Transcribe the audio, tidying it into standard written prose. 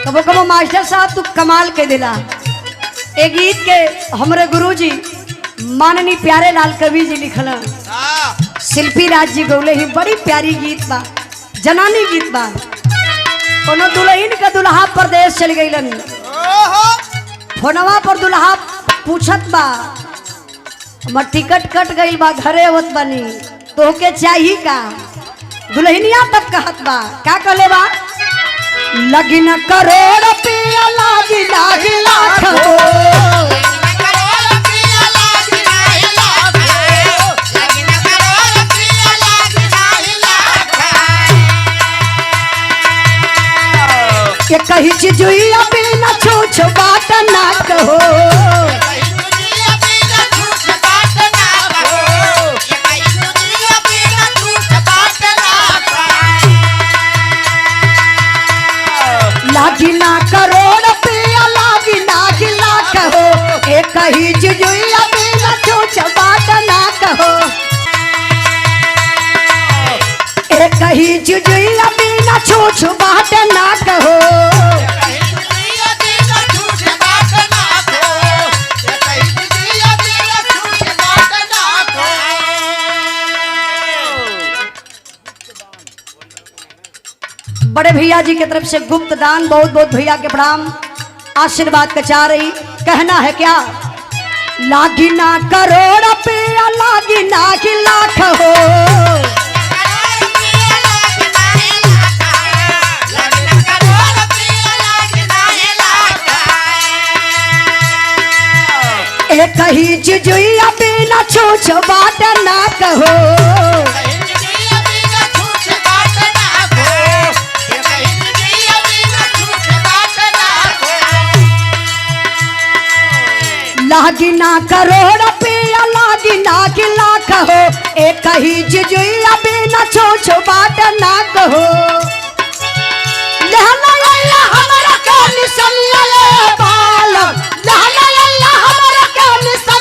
कबो कबो मास्टर साहब तू कमाल के दिला। ए गीत के हमरे गुरुजी माननीय प्यारे लाल कवि जी लिखल, शिल्पी राज जी गौले ही। बड़ी प्यारी गीत बा, जनानी गीत बा। कोनो दुल्हन का दुल्हा परदेश चल गईलन, फोनवा पर दुल्हा पूछत बा हमर टिकट कट गईल बा, घरे होत बनी, तोहके चाहिए का? दुल्हनिया तक कहत बा, का कहले बा? लगिन करोड़ रुपया लागी लागी लाख हो, ये कही चीज बिना छूछ बाट ना कहो, लागी ना करोड़ रुपया लागी लागी लाख हो, एक ही चीज बिना छूछ बाट ना कहो, एक ही चीज बिना छूछ बाट ना कहो। बड़े भैया जी की तरफ से गुप्त दान, बहुत बहुत भैया के प्रणाम, आशीर्वाद का चाह रही। कहना है क्या? लागी ना करोड़ रुपया लागी ना कि लाख हो, एक ही चीज बिना छूछ बाट ना कहो, लागी ना करोड़ रुपया लागी ना कि लाख हो, एक ही चीज बिना छूछ बाट ना कहो। लहला लहला हमारा क्या निसलिया बालम, लहला लहला हमारा क्या निसलिया